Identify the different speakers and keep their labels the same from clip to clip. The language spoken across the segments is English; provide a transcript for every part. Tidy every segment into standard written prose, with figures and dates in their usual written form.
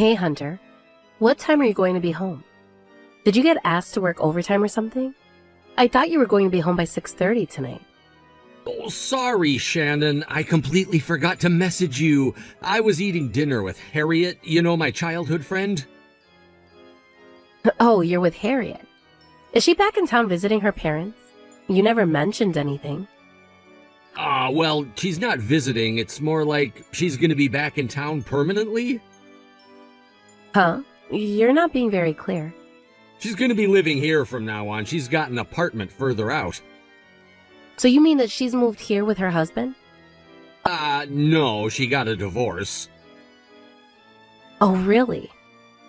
Speaker 1: Hey, Hunter. What time are you going to be home? Did you get asked to work overtime or something? I thought you were going to be home by 6:30 tonight.
Speaker 2: Oh, sorry, Shannon. I completely forgot to message you. I was eating dinner with Harriet, my childhood friend.
Speaker 1: Oh, you're with Harriet. Is she back in town visiting her parents? You never mentioned anything.
Speaker 2: Well, she's not visiting. It's more like she's gonna be back in town permanently.
Speaker 1: Huh? You're not being very clear.
Speaker 2: She's gonna be living here from now on. She's got an apartment further out.
Speaker 1: So you mean that she's moved here with her husband?
Speaker 2: No, she got a divorce.
Speaker 1: Oh, really?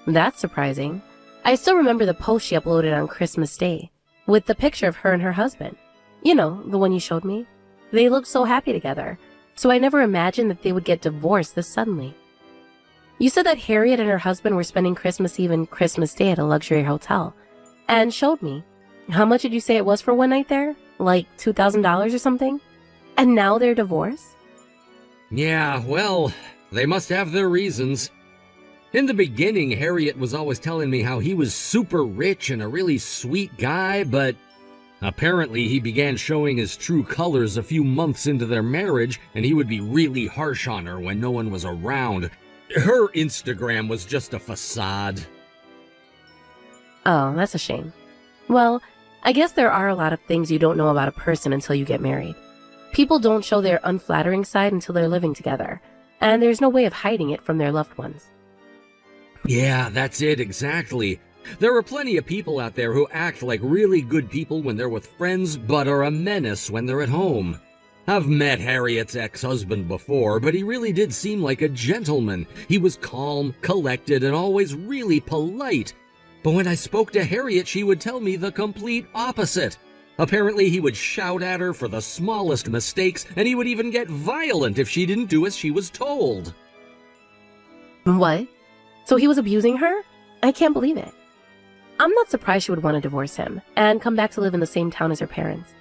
Speaker 1: That's surprising. I still remember the post she uploaded on Christmas Day, with the picture of her and her husband. You know, the one you showed me. They looked so happy together, so I never imagined that they would get divorced this suddenly. You said that Harriet and her husband were spending Christmas Eve and Christmas Day at a luxury hotel, and showed me. How much did you say it was for one night there? Like $2,000 or something? And now they're divorced?
Speaker 2: Yeah, well, they must have their reasons. In the beginning, Harriet was always telling me how he was super rich and a really sweet guy, but apparently he began showing his true colors a few months into their marriage, and he would be really harsh on her when no one was around. Her Instagram was just a facade.
Speaker 1: Oh, that's a shame. Well, I guess there are a lot of things you don't know about a person until you get married. People don't show their unflattering side until they're living together, and there's no way of hiding it from their loved ones.
Speaker 2: Yeah, that's it, exactly. There are plenty of people out there who act like really good people when they're with friends, but are a menace when they're at home. I've met Harriet's ex-husband before, but he really did seem like a gentleman. He was calm, collected, and always really polite. But when I spoke to Harriet, she would tell me the complete opposite. Apparently, he would shout at her for the smallest mistakes, and he would even get violent if she didn't do as she was told.
Speaker 1: What? So he was abusing her? I can't believe it. I'm not surprised she would want to divorce him and come back to live in the same town as her parents.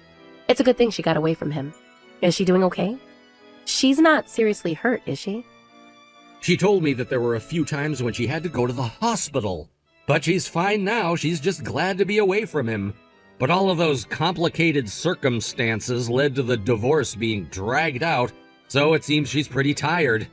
Speaker 1: It's a good thing she got away from him. Is she doing okay? She's not seriously hurt, is she?
Speaker 2: She told me that there were a few times when she had to go to the hospital. But she's fine now. She's just glad to be away from him. But all of those complicated circumstances led to the divorce being dragged out, so it seems she's pretty tired.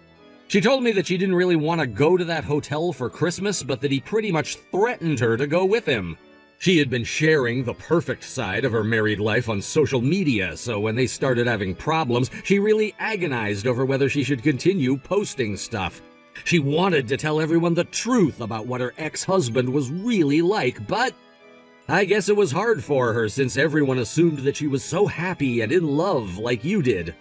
Speaker 2: She told me that she didn't really want to go to that hotel for Christmas, but that he pretty much threatened her to go with him. She had been sharing the perfect side of her married life on social media, so when they started having problems, she really agonized over whether she should continue posting stuff. She wanted to tell everyone the truth about what her ex-husband was really like, but I guess it was hard for her since everyone assumed that she was so happy and in love like you did.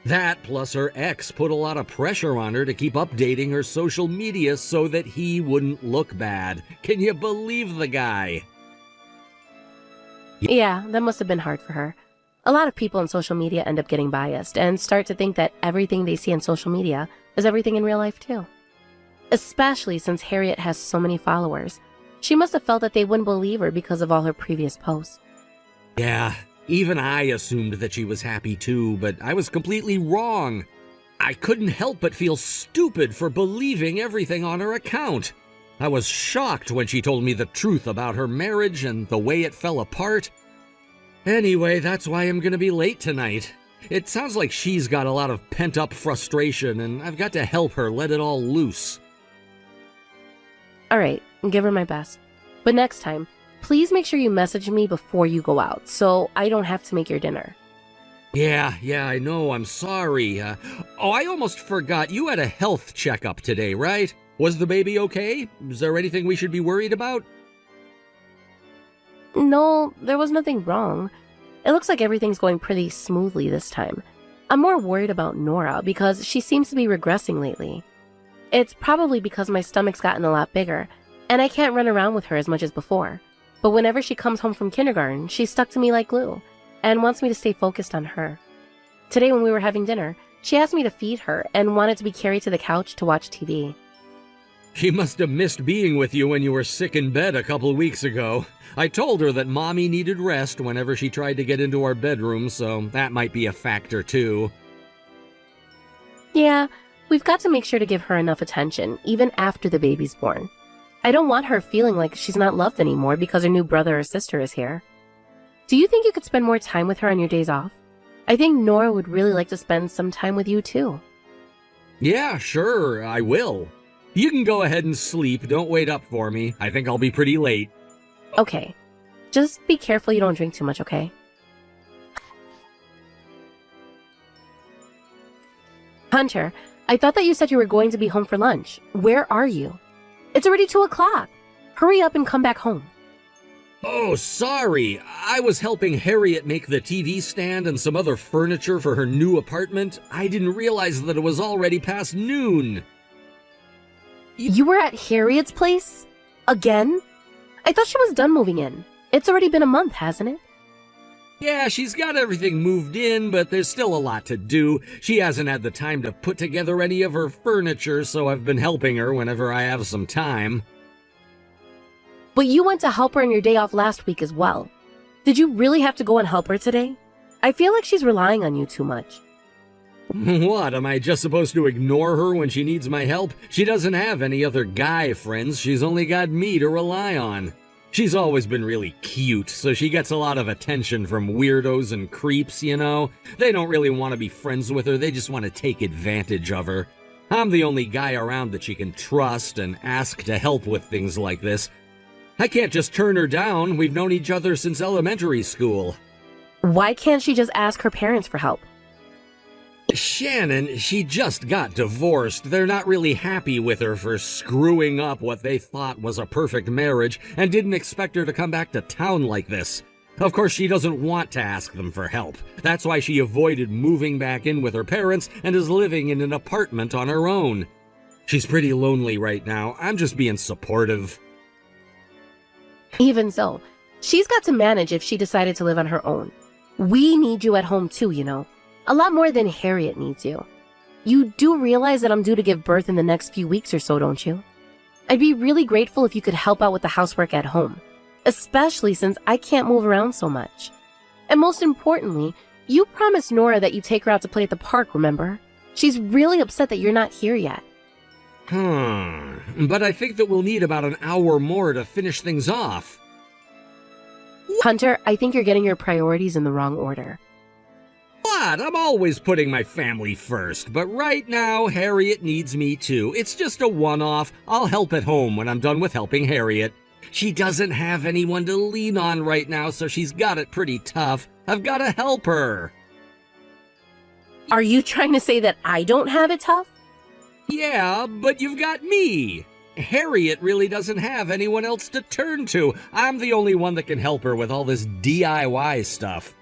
Speaker 2: That, plus her ex, put a lot of pressure on her to keep updating her social media so that he wouldn't look bad. Can you believe the guy?
Speaker 1: Yeah, that must have been hard for her. A lot of people on social media end up getting biased and start to think that everything they see on social media is everything in real life too. Especially since Harriet has so many followers. She must have felt that they wouldn't believe her because of all her previous posts.
Speaker 2: Yeah, even I assumed that she was happy too, but I was completely wrong. I couldn't help but feel stupid for believing everything on her account. I was shocked when she told me the truth about her marriage and the way it fell apart. Anyway, that's why I'm gonna be late tonight. It sounds like she's got a lot of pent-up frustration, and I've got to help her let it all loose.
Speaker 1: Alright, give her my best. But next time, please make sure you message me before you go out, so I don't have to make your dinner.
Speaker 2: Yeah, I know, I'm sorry. I almost forgot, you had a health checkup today, right? Was the baby okay? Is there anything we should be worried about?
Speaker 1: No, there was nothing wrong. It looks like everything's going pretty smoothly this time. I'm more worried about Nora because she seems to be regressing lately. It's probably because my stomach's gotten a lot bigger, and I can't run around with her as much as before. But whenever she comes home from kindergarten, she's stuck to me like glue, and wants me to stay focused on her. Today when we were having dinner, she asked me to feed her and wanted to be carried to the couch to watch TV.
Speaker 2: She must have missed being with you when you were sick in bed a couple of weeks ago. I told her that Mommy needed rest whenever she tried to get into our bedroom, so that might be a factor too.
Speaker 1: Yeah, We've got to make sure to give her enough attention, even after the baby's born. I don't want her feeling like she's not loved anymore because her new brother or sister is here. Do you think you could spend more time with her on your days off? I think Nora would really like to spend some time with you too.
Speaker 2: Yeah, sure, I will. You can go ahead and sleep. Don't wait up for me. I think I'll be pretty late.
Speaker 1: Okay. Just be careful you don't drink too much, okay? Hunter, I thought that you said you were going to be home for lunch. Where are you? It's already 2 o'clock. Hurry up and come back home.
Speaker 2: Oh, sorry. I was helping Harriet make the TV stand and some other furniture for her new apartment. I didn't realize that it was already past noon.
Speaker 1: You were at Harriet's place? Again? I thought she was done moving in. It's already been a month, hasn't it?
Speaker 2: Yeah, she's got everything moved in, but there's still a lot to do. She hasn't had the time to put together any of her furniture, so I've been helping her whenever I have some time.
Speaker 1: But you went to help her on your day off last week as well. Did you really have to go and help her today? I feel like she's relying on you too much.
Speaker 2: What, am I just supposed to ignore her when she needs my help? She doesn't have any other guy friends, she's only got me to rely on. She's always been really cute, so she gets a lot of attention from weirdos and creeps, you know? They don't really want to be friends with her, they just want to take advantage of her. I'm the only guy around that she can trust and ask to help with things like this. I can't just turn her down, we've known each other since elementary school.
Speaker 1: Why can't she just ask her parents for help?
Speaker 2: Shannon, she just got divorced. They're not really happy with her for screwing up what they thought was a perfect marriage and didn't expect her to come back to town like this. Of course, she doesn't want to ask them for help. That's why she avoided moving back in with her parents and is living in an apartment on her own. She's pretty lonely right now. I'm just being supportive.
Speaker 1: Even so, she's got to manage if she decided to live on her own. We need you at home too, you know. A lot more than Harriet needs you. You do realize that I'm due to give birth in the next few weeks or so, don't you? I'd be really grateful if you could help out with the housework at home, especially since I can't move around so much. And most importantly, you promised Nora that you'd take her out to play at the park, remember? She's really upset that you're not here yet.
Speaker 2: But I think that we'll need about an hour more to finish things off.
Speaker 1: Hunter, I think you're getting your priorities in the wrong order.
Speaker 2: What? I'm always putting my family first, but right now, Harriet needs me too. It's just a one-off. I'll help at home when I'm done with helping Harriet. She doesn't have anyone to lean on right now, so she's got it pretty tough. I've got to help her.
Speaker 1: Are you trying to say that I don't have it tough?
Speaker 2: Yeah, but you've got me. Harriet really doesn't have anyone else to turn to. I'm the only one that can help her with all this DIY stuff.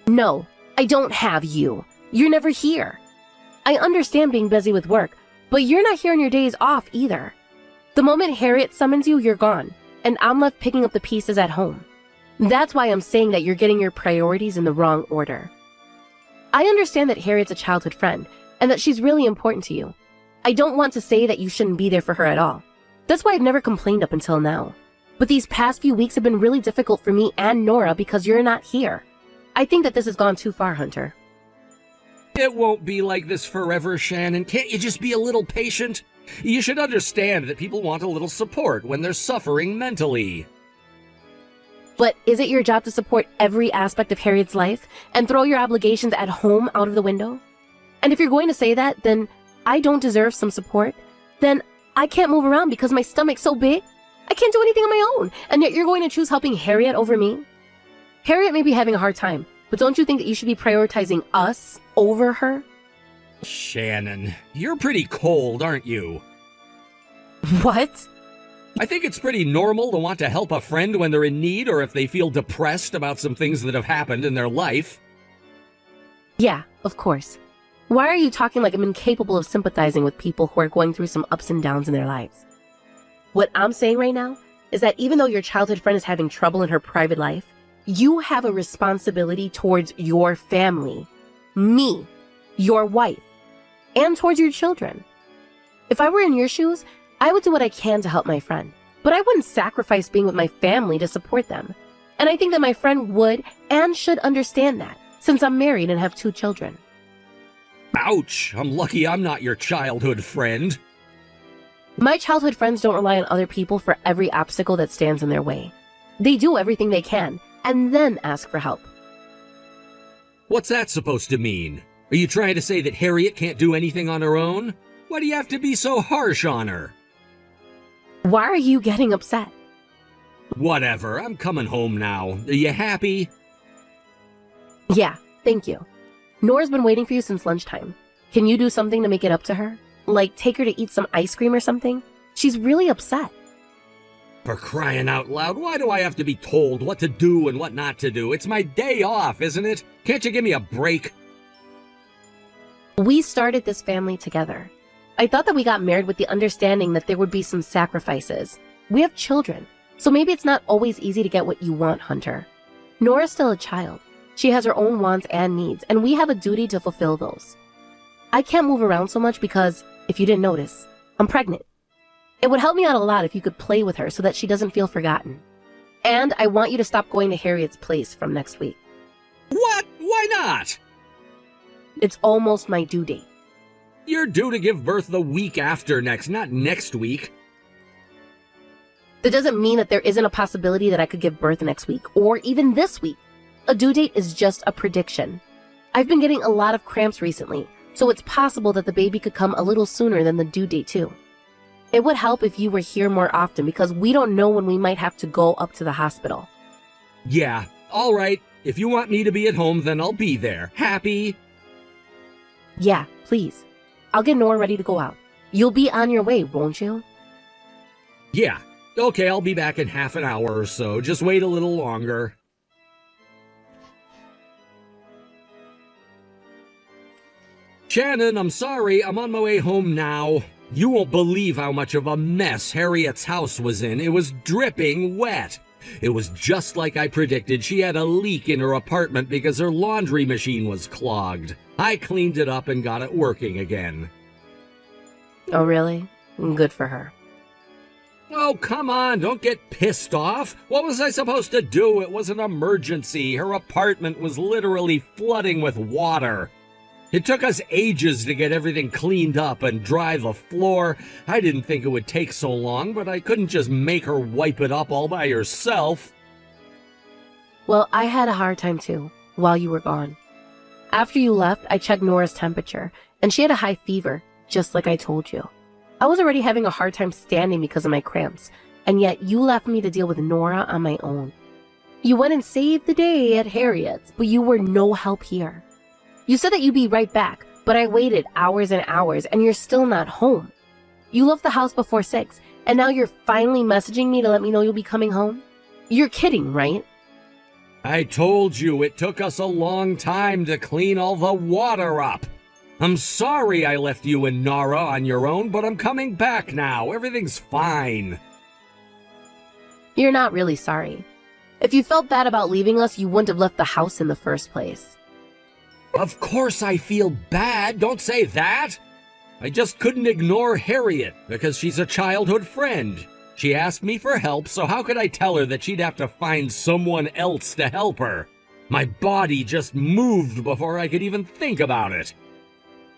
Speaker 1: No, I don't have you. You're never here. I understand being busy with work, but you're not here on your days off either. The moment Harriet summons you, you're gone, and I'm left picking up the pieces at home. That's why I'm saying that you're getting your priorities in the wrong order. I understand that Harriet's a childhood friend, and that she's really important to you. I don't want to say that you shouldn't be there for her at all. That's why I've never complained up until now. But these past few weeks have been really difficult for me and Nora because you're not here. I think that this has gone too far, Hunter.
Speaker 2: It won't be like this forever, Shannon. Can't you just be a little patient? You should understand that people want a little support when they're suffering mentally.
Speaker 1: But is it your job to support every aspect of Harriet's life and throw your obligations at home out of the window? And if you're going to say that, then I don't deserve some support, then I can't move around because my stomach's so big. I can't do anything on my own, and yet you're going to choose helping Harriet over me? Harriet may be having a hard time, but don't you think that you should be prioritizing us over her?
Speaker 2: Shannon, you're pretty cold, aren't you?
Speaker 1: What?
Speaker 2: I think it's pretty normal to want to help a friend when they're in need or if they feel depressed about some things that have happened in their life.
Speaker 1: Yeah, of course. Why are you talking like I'm incapable of sympathizing with people who are going through some ups and downs in their lives? What I'm saying right now is that even though your childhood friend is having trouble in her private life, you have a responsibility towards your family, me, your wife, and towards your children. If I were in your shoes, I would do what I can to help my friend, but I wouldn't sacrifice being with my family to support them. And I think that my friend would and should understand that, since I'm married and have 2 children.
Speaker 2: Ouch! I'm lucky I'm not your childhood friend.
Speaker 1: My childhood friends don't rely on other people for every obstacle that stands in their way. They do everything they can, and then ask for help.
Speaker 2: What's that supposed to mean? Are you trying to say that Harriet can't do anything on her own? Why do you have to be so harsh on her?
Speaker 1: Why are you getting upset?
Speaker 2: Whatever, I'm coming home now. Are you happy?
Speaker 1: Yeah, thank you. Nora's been waiting for you since lunchtime. Can you do something to make it up to her? Like take her to eat some ice cream or something? She's really upset.
Speaker 2: For crying out loud, why do I have to be told what to do and what not to do? It's my day off, isn't it? Can't you give me a break?
Speaker 1: We started this family together. I thought that we got married with the understanding that there would be some sacrifices. We have children, so maybe it's not always easy to get what you want, Hunter. Nora's still a child. She has her own wants and needs, and we have a duty to fulfill those. I can't move around so much because, if you didn't notice, I'm pregnant. It would help me out a lot if you could play with her so that she doesn't feel forgotten. And I want you to stop going to Harriet's place from next week.
Speaker 2: What? Why not?
Speaker 1: It's almost my due date.
Speaker 2: You're due to give birth the week after next, not next week.
Speaker 1: That doesn't mean that there isn't a possibility that I could give birth next week, or even this week. A due date is just a prediction. I've been getting a lot of cramps recently, so it's possible that the baby could come a little sooner than the due date too. It would help if you were here more often because we don't know when we might have to go up to the hospital.
Speaker 2: Yeah, all right. If you want me to be at home, then I'll be there. Happy?
Speaker 1: Yeah, please. I'll get Nora ready to go out. You'll be on your way, won't you?
Speaker 2: Yeah. Okay, I'll be back in half an hour or so. Just wait a little longer. Shannon, I'm sorry. I'm on my way home now. You won't believe how much of a mess Harriet's house was in. It was dripping wet. It was just like I predicted. She had a leak in her apartment because her laundry machine was clogged. I cleaned it up and got it working again.
Speaker 1: Oh, really? Good for her.
Speaker 2: Oh, come on, don't get pissed off. What was I supposed to do? It was an emergency. Her apartment was literally flooding with water. It took us ages to get everything cleaned up and dry the floor. I didn't think it would take so long, but I couldn't just make her wipe it up all by herself.
Speaker 1: Well, I had a hard time too, while you were gone. After you left, I checked Nora's temperature, and she had a high fever, just like I told you. I was already having a hard time standing because of my cramps, and yet you left me to deal with Nora on my own. You went and saved the day at Harriet's, but you were no help here. You said that you'd be right back, but I waited hours and hours, and you're still not home. You left the house before 6, and now you're finally messaging me to let me know you'll be coming home? You're kidding, right?
Speaker 2: I told you it took us a long time to clean all the water up. I'm sorry I left you and Nora on your own, but I'm coming back now. Everything's fine.
Speaker 1: You're not really sorry. If you felt bad about leaving us, you wouldn't have left the house in the first place.
Speaker 2: Of course I feel bad. Don't say that. I just couldn't ignore Harriet because she's a childhood friend. She asked me for help, so how could I tell her that she'd have to find someone else to help her? My body just moved before I could even think about it.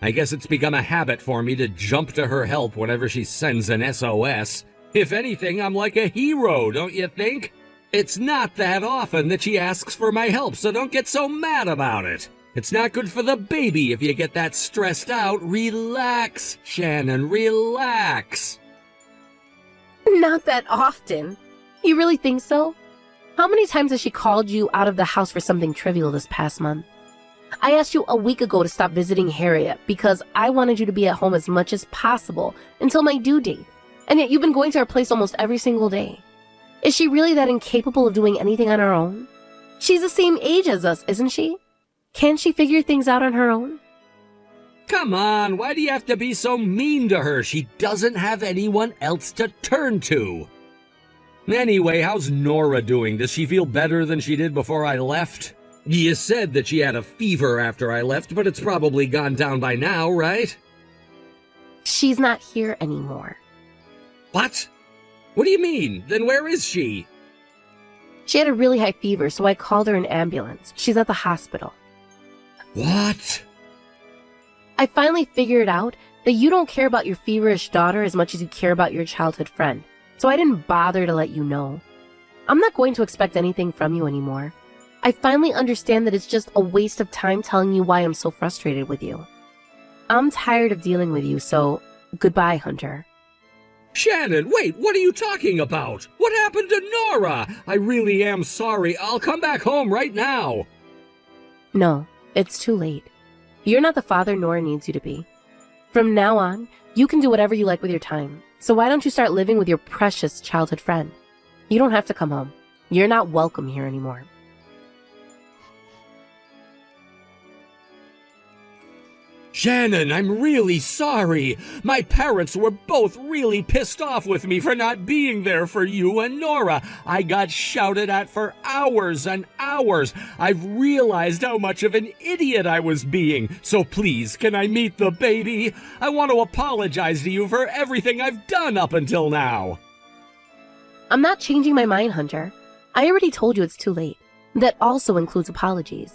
Speaker 2: I guess it's become a habit for me to jump to her help whenever she sends an SOS. If anything, I'm like a hero, don't you think? It's not that often that she asks for my help, so don't get so mad about it. It's not good for the baby if you get that stressed out. Relax, Shannon, relax.
Speaker 1: Not that often. You really think so? How many times has she called you out of the house for something trivial this past month? I asked you a week ago to stop visiting Harriet because I wanted you to be at home as much as possible until my due date, and yet you've been going to her place almost every single day. Is she really that incapable of doing anything on her own? She's the same age as us, isn't she? Can't she figure things out on her own?
Speaker 2: Come on, why do you have to be so mean to her? She doesn't have anyone else to turn to. Anyway, how's Nora doing? Does she feel better than she did before I left? You said that she had a fever after I left, but it's probably gone down by now, right?
Speaker 1: She's not here anymore.
Speaker 2: What? What do you mean? Then where is she?
Speaker 1: She had a really high fever, so I called her an ambulance. She's at the hospital.
Speaker 2: What?
Speaker 1: I finally figured out that you don't care about your feverish daughter as much as you care about your childhood friend, so I didn't bother to let you know. I'm not going to expect anything from you anymore. I finally understand that it's just a waste of time telling you why I'm so frustrated with you. I'm tired of dealing with you, so goodbye, Hunter.
Speaker 2: Shannon, wait, what are you talking about? What happened to Nora? I really am sorry. I'll come back home right now.
Speaker 1: No, it's too late. You're not the father Nora needs you to be. From now on, you can do whatever you like with your time, so why don't you start living with your precious childhood friend? You don't have to come home. You're not welcome here anymore.
Speaker 2: Shannon, I'm really sorry. My parents were both really pissed off with me for not being there for you and Nora. I got shouted at for hours and hours. I've realized how much of an idiot I was being. So please, can I meet the baby? I want to apologize to you for everything I've done up until now.
Speaker 1: I'm not changing my mind, Hunter. I already told you it's too late. That also includes apologies.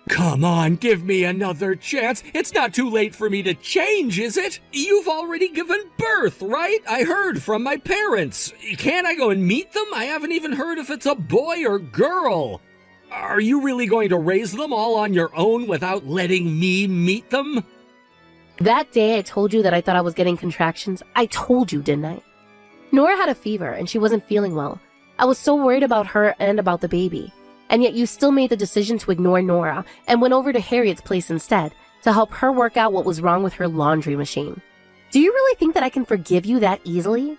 Speaker 2: Come on, give me another chance. It's not too late for me to change, is it? You've already given birth, right? I heard from my parents. Can't I go and meet them? I haven't even heard if it's a boy or girl. Are you really going to raise them all on your own without letting me meet them?
Speaker 1: That day I told you that I thought I was getting contractions. I told you, didn't I? Nora had a fever and she wasn't feeling well. I was so worried about her and about the baby. And yet you still made the decision to ignore Nora and went over to Harriet's place instead to help her work out what was wrong with her laundry machine. Do you really think that I can forgive you that easily?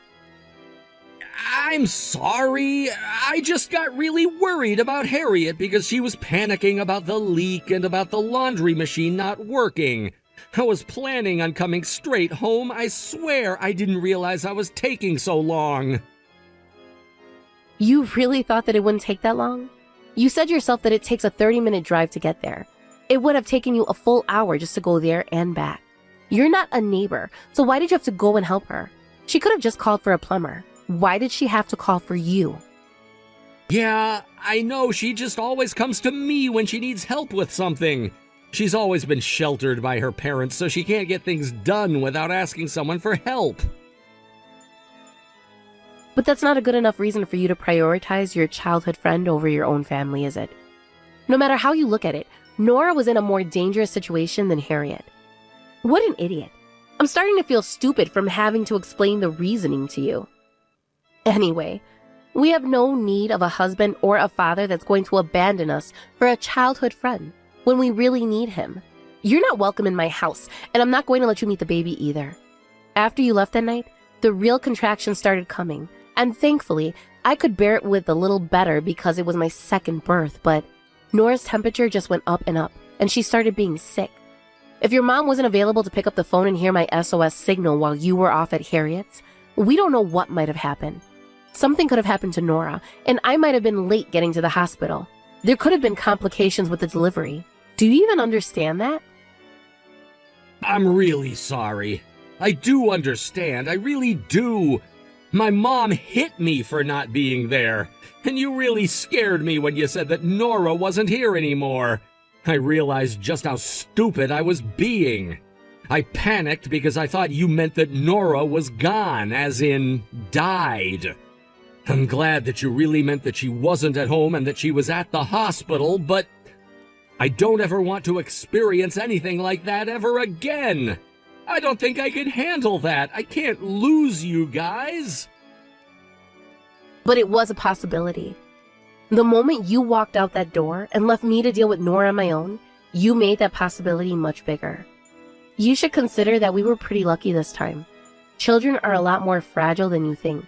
Speaker 2: I'm sorry. I just got really worried about Harriet because she was panicking about the leak and about the laundry machine not working. I was planning on coming straight home. I swear I didn't realize I was taking so long.
Speaker 1: You really thought that it wouldn't take that long? You said yourself that it takes a 30-minute drive to get there. It would have taken you a full hour just to go there and back. You're not a neighbor, so why did you have to go and help her? She could have just called for a plumber. Why did she have to call for you?
Speaker 2: Yeah, I know, she just always comes to me when she needs help with something. She's always been sheltered by her parents, so she can't get things done without asking someone for help.
Speaker 1: But that's not a good enough reason for you to prioritize your childhood friend over your own family, is it? No matter how you look at it, Nora was in a more dangerous situation than Harriet. What an idiot. I'm starting to feel stupid from having to explain the reasoning to you. Anyway, we have no need of a husband or a father that's going to abandon us for a childhood friend when we really need him. You're not welcome in my house, and I'm not going to let you meet the baby either. After you left that night, the real contractions started coming. And thankfully, I could bear it with a little better because it was my second birth, but Nora's temperature just went up, and she started being sick. If your mom wasn't available to pick up the phone and hear my SOS signal while you were off at Harriet's, we don't know what might have happened. Something could have happened to Nora, and I might have been late getting to the hospital. There could have been complications with the delivery. Do you even understand that?
Speaker 2: I'm really sorry. I do understand, I really do. My mom hit me for not being there, and you really scared me when you said that Nora wasn't here anymore. I realized just how stupid I was being. I panicked because I thought you meant that Nora was gone, as in died. I'm glad that you really meant that she wasn't at home and that she was at the hospital, but I don't ever want to experience anything like that ever again. I don't think I could handle that. I can't lose you guys.
Speaker 1: But it was a possibility. The moment you walked out that door and left me to deal with Nora on my own, you made that possibility much bigger. You should consider that we were pretty lucky this time. Children are a lot more fragile than you think.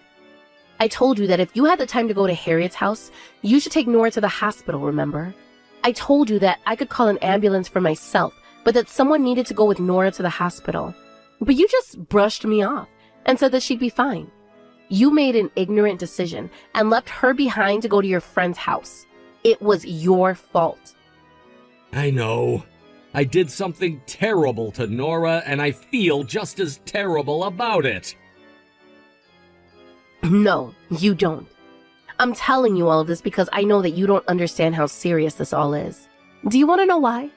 Speaker 1: I told you that if you had the time to go to Harriet's house, you should take Nora to the hospital, remember? I told you that I could call an ambulance for myself, but that someone needed to go with Nora to the hospital. But you just brushed me off and said that she'd be fine. You made an ignorant decision and left her behind to go to your friend's house. It was your fault.
Speaker 2: I know. I did something terrible to Nora, and I feel just as terrible about it.
Speaker 1: No, you don't. I'm telling you all of this because I know that you don't understand how serious this all is. Do you want to know why?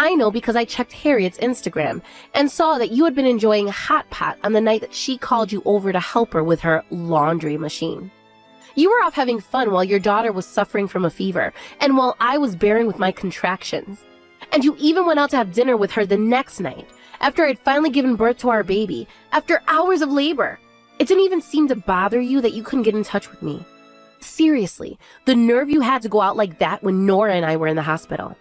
Speaker 1: I know because I checked Harriet's Instagram and saw that you had been enjoying Hot Pot on the night that she called you over to help her with her laundry machine. You were off having fun while your daughter was suffering from a fever, and while I was bearing with my contractions. And you even went out to have dinner with her the next night, after I'd finally given birth to our baby, after hours of labor. It didn't even seem to bother you that you couldn't get in touch with me. Seriously, the nerve you had to go out like that when Nora and I were in the hospital.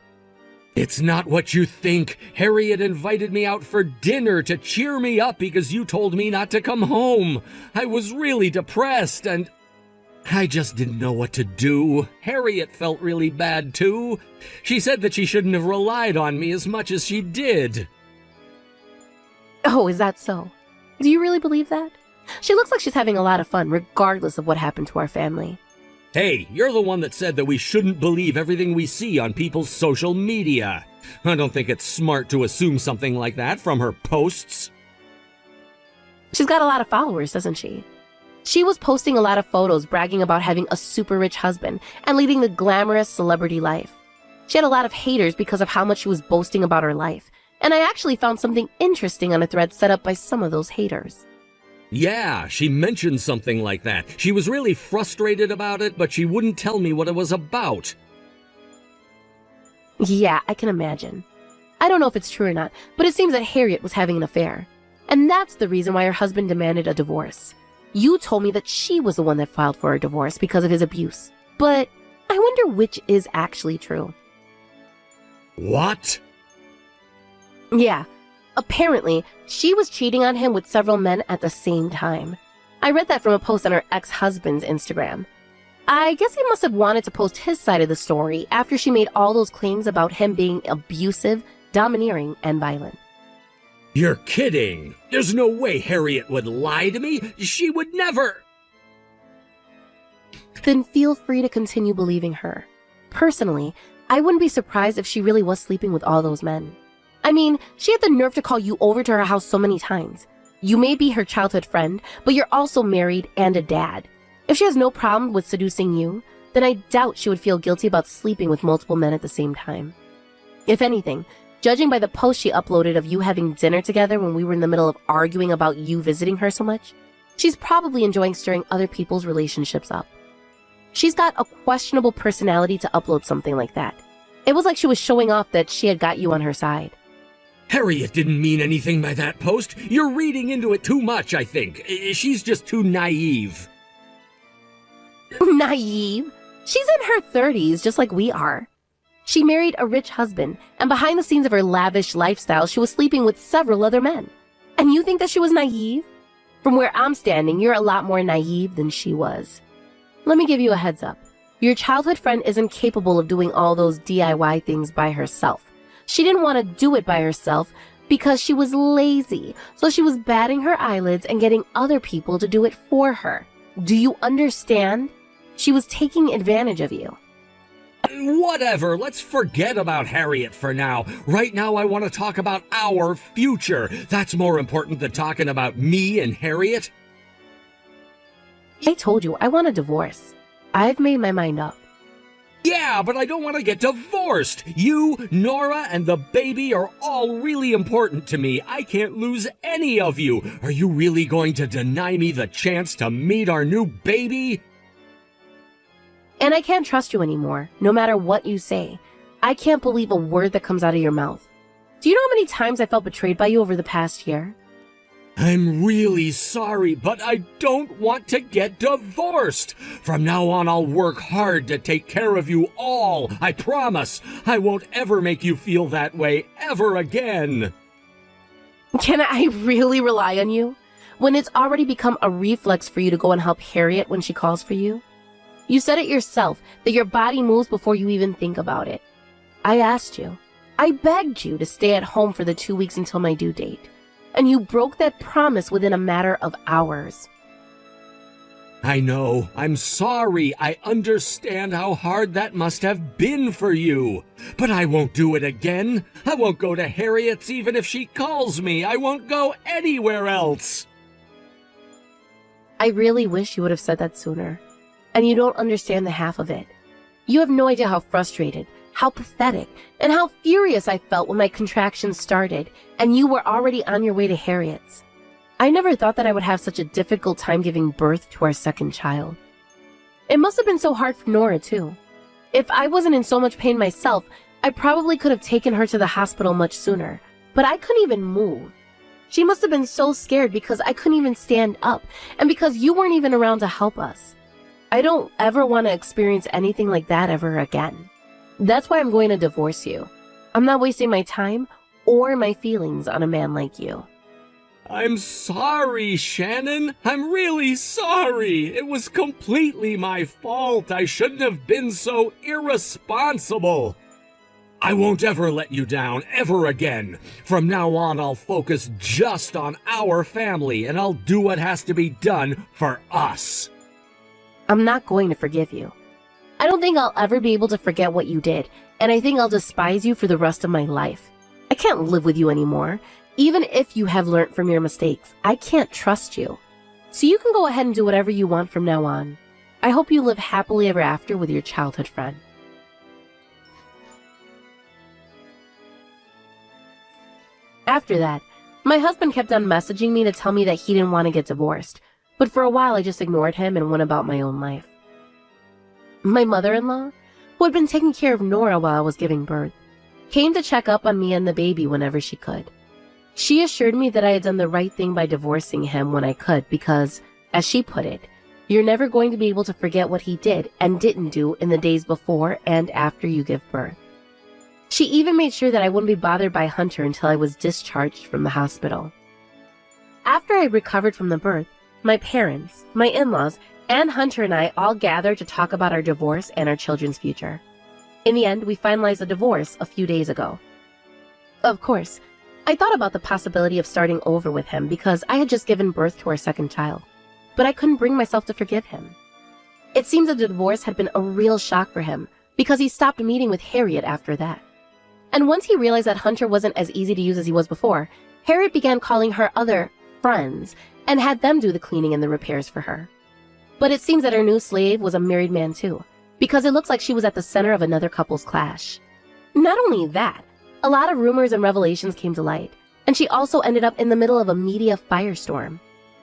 Speaker 2: It's not what you think. Harriet invited me out for dinner to cheer me up because you told me not to come home. I was really depressed and I just didn't know what to do. Harriet felt really bad too. She said that she shouldn't have relied on me as much as she did.
Speaker 1: Oh, is that so? Do you really believe that? She looks like she's having a lot of fun regardless of what happened to our family.
Speaker 2: Hey, you're the one that said that we shouldn't believe everything we see on people's social media. I don't think it's smart to assume something like that from her posts.
Speaker 1: She's got a lot of followers, doesn't she? She was posting a lot of photos bragging about having a super rich husband and leading the glamorous celebrity life. She had a lot of haters because of how much she was boasting about her life, and I actually found something interesting on a thread set up by some of those haters.
Speaker 2: Yeah, she mentioned something like that. She was really frustrated about it, but she wouldn't tell me what it was about.
Speaker 1: Yeah, I can imagine. I don't know if it's true or not, but it seems that Harriet was having an affair. And that's the reason why her husband demanded a divorce. You told me that she was the one that filed for a divorce because of his abuse. But I wonder which is actually true.
Speaker 2: What?
Speaker 1: Yeah. Apparently, she was cheating on him with several men at the same time. I read that from a post on her ex-husband's Instagram. I guess he must have wanted to post his side of the story after she made all those claims about him being abusive, domineering, and violent.
Speaker 2: You're kidding! There's no way Harriet would lie to me! She would never!
Speaker 1: Then feel free to continue believing her. Personally, I wouldn't be surprised if she really was sleeping with all those men. I mean, she had the nerve to call you over to her house so many times. You may be her childhood friend, but you're also married and a dad. If she has no problem with seducing you, then I doubt she would feel guilty about sleeping with multiple men at the same time. If anything, judging by the post she uploaded of you having dinner together when we were in the middle of arguing about you visiting her so much, she's probably enjoying stirring other people's relationships up. She's got a questionable personality to upload something like that. It was like she was showing off that she had got you on her side.
Speaker 2: Harriet didn't mean anything by that post. You're reading into it too much, I think. She's just too naive.
Speaker 1: Naive? She's in her 30s, just like we are. She married a rich husband, and behind the scenes of her lavish lifestyle, she was sleeping with several other men. And you think that she was naive? From where I'm standing, you're a lot more naive than she was. Let me give you a heads up. Your childhood friend isn't capable of doing all those DIY things by herself. She didn't want to do it by herself because she was lazy, so she was batting her eyelids and getting other people to do it for her. Do you understand? She was taking advantage of you.
Speaker 2: Whatever, let's forget about Harriet for now. Right now I want to talk about our future. That's more important than talking about me and Harriet.
Speaker 1: I told you, I want a divorce. I've made my mind up.
Speaker 2: Yeah, but I don't want to get divorced. You, Nora, and the baby are all really important to me. I can't lose any of you. Are you really going to deny me the chance to meet our new baby?
Speaker 1: And I can't trust you anymore, no matter what you say. I can't believe a word that comes out of your mouth. Do you know how many times I felt betrayed by you over the past year?
Speaker 2: I'm really sorry, but I don't want to get divorced. From now on, I'll work hard to take care of you all. I promise. I won't ever make you feel that way ever again.
Speaker 1: Can I really rely on you? When it's already become a reflex for you to go and help Harriet when she calls for you? You said it yourself, that your body moves before you even think about it. I asked you. I begged you to stay at home for the 2 weeks until my due date. And you broke that promise within a matter of hours.
Speaker 2: I know. I'm sorry. I understand how hard that must have been for you. But I won't do it again. I won't go to Harriet's even if she calls me. I won't go anywhere else.
Speaker 1: I really wish you would have said that sooner. And you don't understand the half of it. You have no idea how frustrated, how pathetic, and how furious I felt when my contractions started and you were already on your way to Harriet's. I never thought that I would have such a difficult time giving birth to our second child. It must have been so hard for Nora, too. If I wasn't in so much pain myself, I probably could have taken her to the hospital much sooner, but I couldn't even move. She must have been so scared because I couldn't even stand up, and because you weren't even around to help us. I don't ever want to experience anything like that ever again. That's why I'm going to divorce you. I'm not wasting my time or my feelings on a man like you.
Speaker 2: I'm sorry, Shannon. I'm really sorry. It was completely my fault. I shouldn't have been so irresponsible. I won't ever let you down, ever again. From now on, I'll focus just on our family, and I'll do what has to be done for us.
Speaker 1: I'm not going to forgive you. I don't think I'll ever be able to forget what you did, and I think I'll despise you for the rest of my life. I can't live with you anymore. Even if you have learned from your mistakes, I can't trust you. So you can go ahead and do whatever you want from now on. I hope you live happily ever after with your childhood friend. After that, my husband kept on messaging me to tell me that he didn't want to get divorced, but for a while I just ignored him and went about my own life. My mother-in-law, who had been taking care of Nora while I was giving birth, came to check up on me and the baby whenever she could. She assured me that I had done the right thing by divorcing him when I could because, as she put it, you're never going to be able to forget what he did and didn't do in the days before and after you give birth. She even made sure that I wouldn't be bothered by Hunter until I was discharged from the hospital. After I recovered from the birth, my parents, my in-laws, and Hunter and I all gathered to talk about our divorce and our children's future. In the end, we finalized the divorce a few days ago. Of course, I thought about the possibility of starting over with him because I had just given birth to our second child, but I couldn't bring myself to forgive him. It seems that the divorce had been a real shock for him because he stopped meeting with Harriet after that. And once he realized that Hunter wasn't as easy to use as he was before, Harriet began calling her other friends and had them do the cleaning and the repairs for her. But it seems that her new slave was a married man too, because it looks like she was at the center of another couple's clash. Not only that, a lot of rumors and revelations came to light, and she also ended up in the middle of a media firestorm.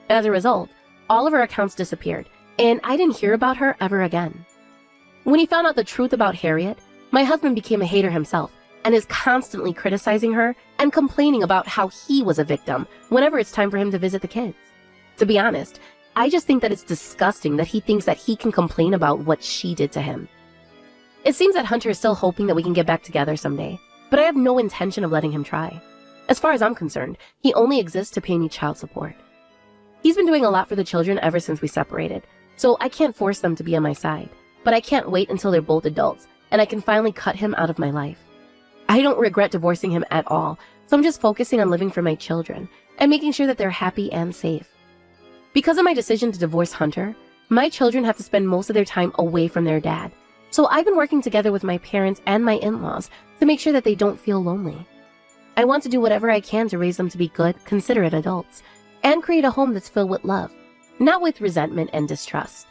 Speaker 1: As a result, all of her accounts disappeared, and I didn't hear about her ever again. When he found out the truth about Harriet, my husband became a hater himself, and is constantly criticizing her and complaining about how he was a victim whenever it's time for him to visit the kids. To be honest, I just think that it's disgusting that he thinks that he can complain about what she did to him. It seems that Hunter is still hoping that we can get back together someday, but I have no intention of letting him try. As far as I'm concerned, he only exists to pay me child support. He's been doing a lot for the children ever since we separated, so I can't force them to be on my side, but I can't wait until they're both adults and I can finally cut him out of my life. I don't regret divorcing him at all, so I'm just focusing on living for my children and making sure that they're happy and safe. Because of my decision to divorce Hunter, my children have to spend most of their time away from their dad, so I've been working together with my parents and my in-laws to make sure that they don't feel lonely. I want to do whatever I can to raise them to be good, considerate adults, and create a home that's filled with love, not with resentment and distrust.